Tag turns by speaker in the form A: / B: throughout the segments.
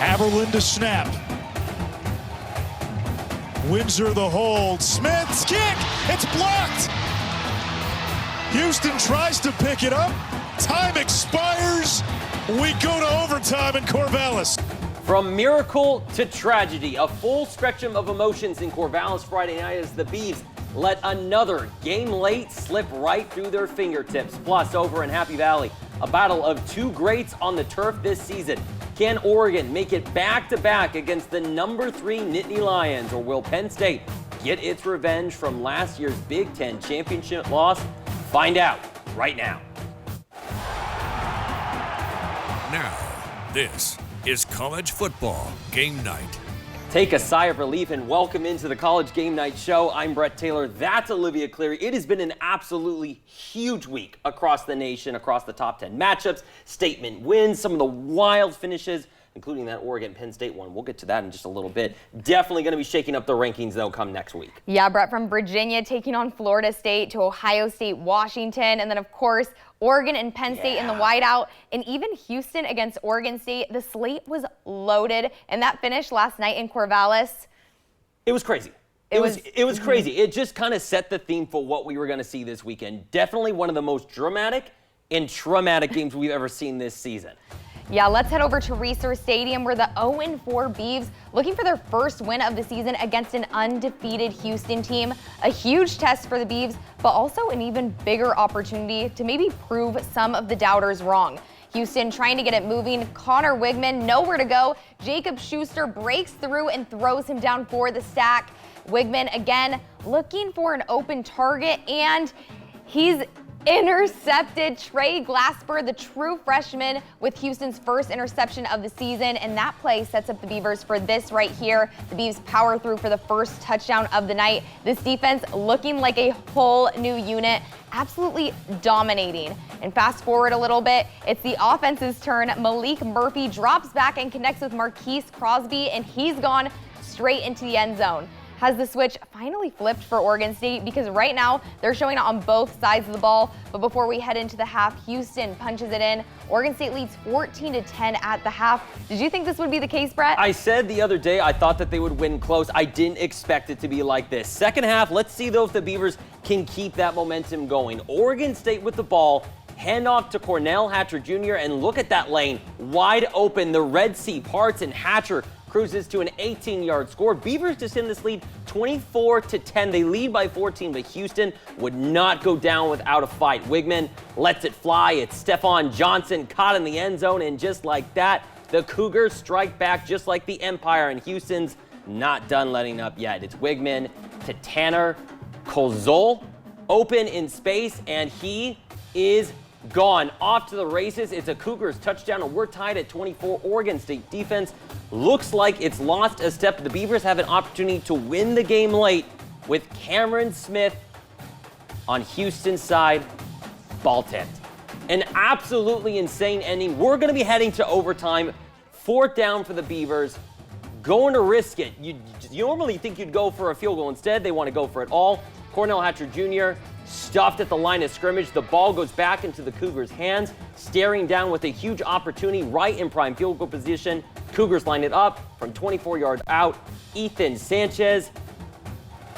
A: Haberlin to snap. Windsor the hold. Smith's kick. It's blocked. Houston tries to pick it up. Time expires. We go to overtime in Corvallis.
B: From miracle to tragedy, a full spectrum of emotions in Corvallis Friday night as the Beavs let another game late slip right through their fingertips. Plus, over in Happy Valley, a battle of two greats on the turf this season. Can Oregon make it back-to-back against the #3 Nittany Lions, or will Penn State get its revenge from last year's Big Ten championship loss? Find out right now.
C: Now, this is college football game night.
B: Take a sigh of relief and welcome into the College Game Night Show. I'm Brett Taylor. That's Olivia Cleary. It has been an absolutely huge week across the nation, across the top 10 matchups, statement wins, some of the wild finishes, including that Oregon-Penn State one. We'll get to that in just a little bit. Definitely going to be shaking up the rankings, though, come next week.
D: Yeah, Brett, from Virginia taking on Florida State to Ohio State, Washington, and then, of course, Oregon and Penn State in the whiteout, and even Houston against Oregon State. The slate was loaded, and that finish last night in Corvallis.
B: It was crazy. It was crazy. It just kind of set the theme for what we were going to see this weekend. Definitely one of the most dramatic and traumatic games we've ever seen this season.
D: Yeah, let's head over to Reser Stadium where the 0-4 Beavs looking for their first win of the season against an undefeated Houston team. A huge test for the Beavs, but also an even bigger opportunity to maybe prove some of the doubters wrong. Houston trying to get it moving. Connor Wigman nowhere to go. Jacob Schuster breaks through and throws him down for the sack. Wigman again looking for an open target, and he's intercepted Trey Glasper, the true freshman, with Houston's first interception of the season, and that play sets up the Beavers for this right here. The Beavs power through for the first touchdown of the night. This defense looking like a whole new unit, absolutely dominating. And fast forward a little bit, it's the offense's turn. Malik Murphy drops back and connects with Marquise Crosby, and he's gone straight into the end zone. Has the switch finally flipped for Oregon State? Because right now they're showing it on both sides of the ball. But before we head into the half, Houston punches it in. Oregon State leads 14-10 at the half. Did you think this would be the case, Brett?
B: I said the other day I thought that they would win close. I didn't expect it to be like this. Second half, let's see though if the Beavers can keep that momentum going. Oregon State with the ball. Handoff to Cornell Hatcher Jr. and look at that lane wide open. The Red Sea parts and Hatcher cruises to an 18-yard score. Beavers just in this lead 24-10. They lead by 14, but Houston would not go down without a fight. Wigman lets it fly. It's Stephon Johnson caught in the end zone, and just like that, the Cougars strike back just like the Empire, and Houston's not done letting up yet. It's Wigman to Tanner Kozol, open in space, and he is gone. Off to the races. It's a Cougars touchdown, and we're tied at 24. Oregon State defense looks like it's lost a step. The Beavers have an opportunity to win the game late with Cameron Smith on Houston's side, ball tipped. An absolutely insane ending. We're going to be heading to overtime. Fourth down for the Beavers. Going to risk it. You normally think you'd go for a field goal. Instead, they want to go for it all. Cornell Hatcher Jr. stuffed at the line of scrimmage. The ball goes back into the Cougars' hands, staring down with a huge opportunity right in prime field goal position. Cougars line it up from 24 yards out. Ethan Sanchez,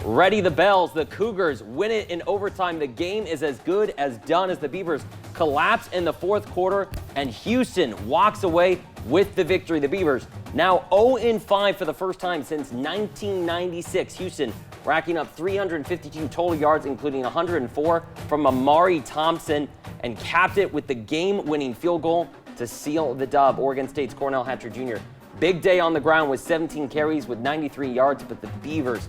B: ready the bells. The Cougars win it in overtime. The game is as good as done as the Beavers collapse in the fourth quarter, and Houston walks away with the victory. The Beavers now 0-5 for the first time since 1996. Houston racking up 352 total yards, including 104 from Amari Thompson, and capped it with the game-winning field goal to seal the dub. Oregon State's Cornell Hatcher Jr. Big day on the ground with 17 carries with 93 yards, but the Beavers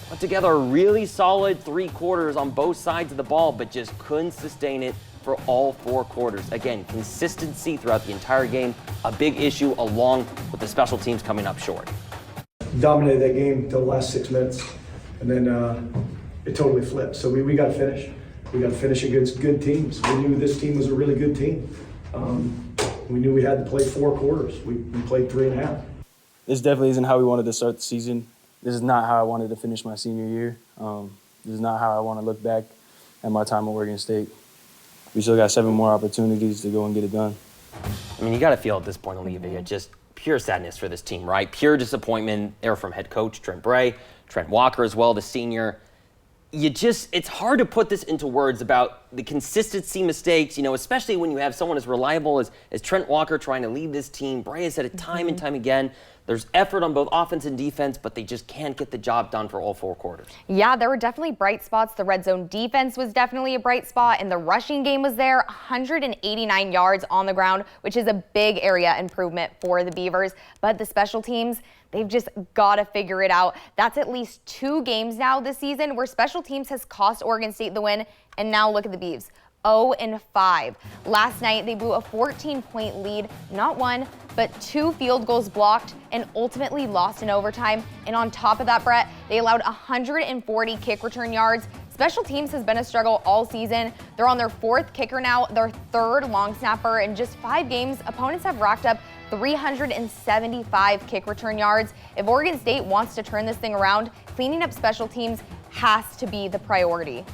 B: put together a really solid 3 quarters on both sides of the ball, but just couldn't sustain it for all 4 quarters. Again, consistency throughout the entire game, a big issue, along with the special teams coming up short.
E: Dominated that game till the last 6 minutes, and then it totally flipped. So we got to finish. We got to finish against good teams. We knew this team was a really good team. We knew we had to play 4 quarters. We played 3.5.
F: This definitely isn't how we wanted to start the season. This is not how I wanted to finish my senior year. This is not how I want to look back at my time at Oregon State. We still got 7 more opportunities to go and get it done.
B: I mean, you got to feel at this point, Olivia, just pure sadness for this team, right? Pure disappointment there from head coach Trent Bray, Trent Walker as well, the senior. It's hard to put this into words about the consistency mistakes, especially when you have someone as reliable as Trent Walker trying to lead this team. Bray has said it time and time again. There's effort on both offense and defense, but they just can't get the job done for all 4 quarters.
D: Yeah, there were definitely bright spots. The red zone defense was definitely a bright spot, and the rushing game was there. 189 yards on the ground, which is a big area improvement for the Beavers. But the special teams, they've just got to figure it out. That's at least 2 games now this season where special teams has cost Oregon State the win. And now look at the Beavs. 0-5. Last night, they blew a 14-point lead, not 1, but 2 field goals blocked, and ultimately lost in overtime. And on top of that, Brett, they allowed 140 kick return yards. Special teams has been a struggle all season. They're on their 4th kicker now, their 3rd long snapper. In just 5 games, opponents have racked up 375 kick return yards. If Oregon State wants to turn this thing around, cleaning up special teams has to be the priority.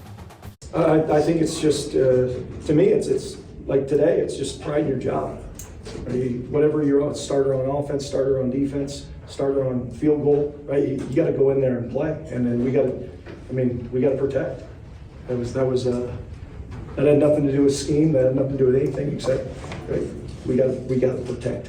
E: I think it's just, to me, it's like today, it's just pride in your job. Whatever you're on, starter on offense, starter on defense, starter on field goal, right? You got to go in there and play, and then we got to protect. That had nothing to do with scheme. That had nothing to do with anything except, right? We got to protect.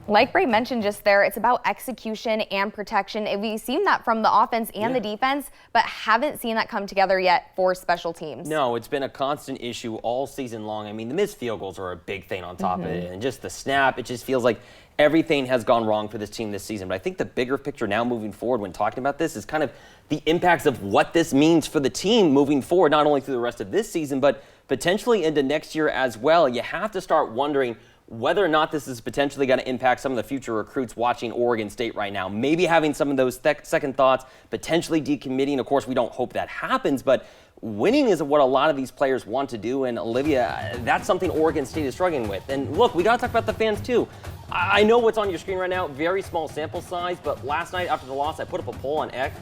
D: Like Bray mentioned just there, it's about execution and protection. We've seen that from the offense and the defense, but haven't seen that come together yet for special teams.
B: No, it's been a constant issue all season long. I mean, the missed field goals are a big thing on top of it, and just the snap, it just feels like everything has gone wrong for this team this season. But I think the bigger picture now moving forward when talking about this is kind of the impacts of what this means for the team moving forward, not only through the rest of this season, but potentially into next year as well. You have to start wondering whether or not this is potentially going to impact some of the future recruits watching Oregon State right now. Maybe having some of those second thoughts, potentially decommitting. Of course, we don't hope that happens, but winning is what a lot of these players want to do. And Olivia, that's something Oregon State is struggling with. And look, we got to talk about the fans too. I know what's on your screen right now, very small sample size, but last night after the loss, I put up a poll on X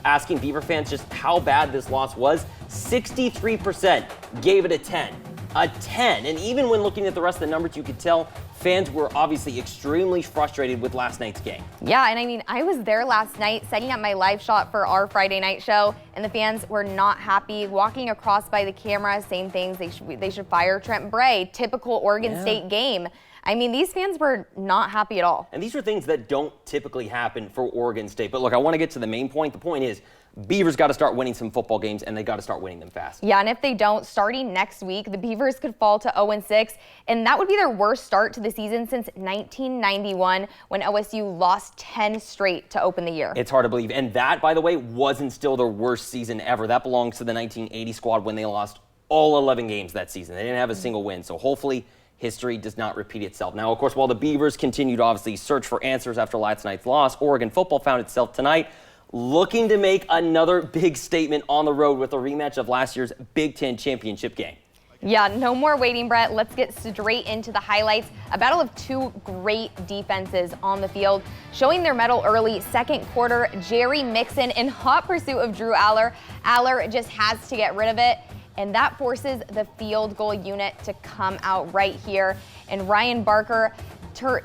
B: asking Beaver fans just how bad this loss was. 63% gave it a 10. A 10. And even when looking at the rest of the numbers, you could tell fans were obviously extremely frustrated with last night's game. Yeah,
D: and I mean, I was there last night setting up my live shot for our Friday night show, and the fans were not happy. Walking across by the camera, same things. They should fire Trent Bray. Typical Oregon State game. I mean, these fans were not happy at all.
B: And these are things that don't typically happen for Oregon State. But look, I want to get to the main point. The point is, Beavers got to start winning some football games, and they got to start winning them fast.
D: Yeah, and if they don't, starting next week, the Beavers could fall to 0-6, and that would be their worst start to the season since 1991, when OSU lost 10 straight to open the year.
B: It's hard to believe. And that, by the way, wasn't still their worst season ever. That belongs to the 1980 squad when they lost all 11 games that season. They didn't have a single win, so hopefully history does not repeat itself. Now, of course, while the Beavers continue to obviously search for answers after last night's loss, Oregon football found itself tonight looking to make another big statement on the road with a rematch of last year's Big Ten championship game.
D: Yeah, no more waiting, Brett. Let's get straight into the highlights. A battle of 2 great defenses on the field. Showing their mettle early, second quarter, Jerry Mixon in hot pursuit of Drew Aller. Aller just has to get rid of it, and that forces the field goal unit to come out right here. And Ryan Barker,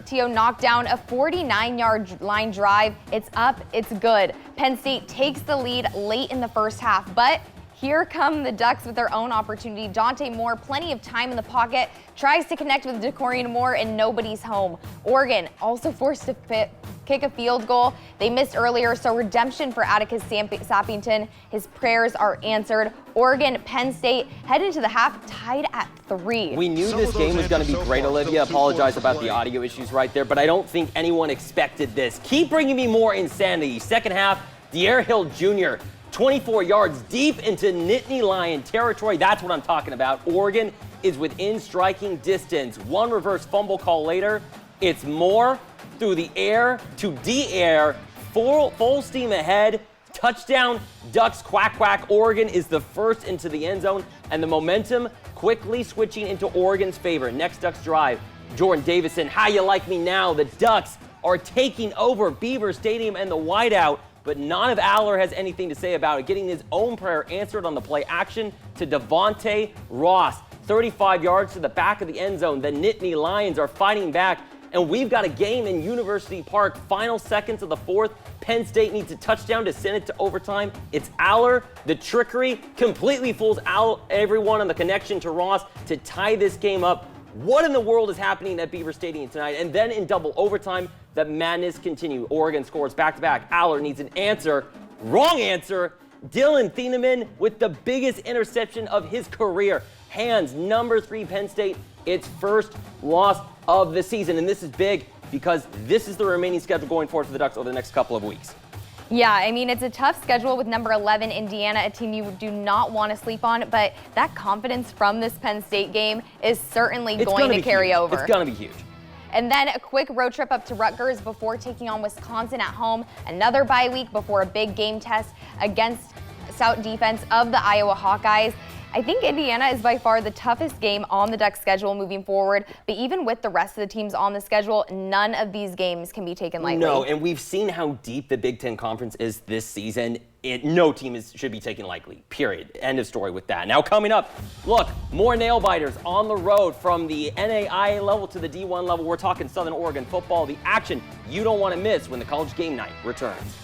D: Tio knocked down a 49-yard line drive. It's up, it's good. Penn State takes the lead late in the first half, but here come the Ducks with their own opportunity. Dante Moore, plenty of time in the pocket, tries to connect with DeCorian Moore, and nobody's home. Oregon also forced to kick a field goal. They missed earlier, so redemption for Atticus Sappington. His prayers are answered. Oregon, Penn State head into the half tied at 3.
B: We knew this game was going to be great, Olivia. Apologize about the audio issues right there, but I don't think anyone expected this. Keep bringing me more insanity. Second half, De'Aaron Hill Jr., 24 yards deep into Nittany Lion territory. That's what I'm talking about. Oregon is within striking distance. One reverse fumble call later. It's Moore through the air to D-air. Full steam ahead. Touchdown, Ducks, quack, quack. Oregon is the first into the end zone, and the momentum quickly switching into Oregon's favor. Next Ducks drive, Jordan Davison, how you like me now? The Ducks are taking over Beaver Stadium and the whiteout, but none of Aller has anything to say about it, getting his own prayer answered on the play action to Devontae Ross. 35 yards to the back of the end zone. The Nittany Lions are fighting back And we've got a game in University Park, final seconds of the fourth. Penn State needs a touchdown to send it to overtime. It's Aller. The trickery completely fools everyone on the connection to Ross to tie this game up. What in the world is happening at Beaver Stadium tonight? And then in double overtime, the madness continues. Oregon scores back-to-back. Aller needs an answer. Wrong answer. Dylan Thieneman with the biggest interception of his career. Hands number 3 Penn State its first loss of the season. And this is big because this is the remaining schedule going forward for the Ducks over the next couple of weeks.
D: Yeah, I mean, it's a tough schedule with number 11, Indiana, a team you do not want to sleep on, but that confidence from this Penn State game is certainly going to carry over.
B: It's going to be huge.
D: And then a quick road trip up to Rutgers before taking on Wisconsin at home. Another bye week before a big game test against stout defense of the Iowa Hawkeyes. I think Indiana is by far the toughest game on the Ducks schedule moving forward, but even with the rest of the teams on the schedule, none of these games can be taken lightly.
B: No, and we've seen how deep the Big Ten Conference is this season. No team should be taken lightly, period. End of story with that. Now coming up, look, more nail biters on the road from the NAIA level to the D1 level. We're talking Southern Oregon football, the action you don't want to miss when the College Game Night returns.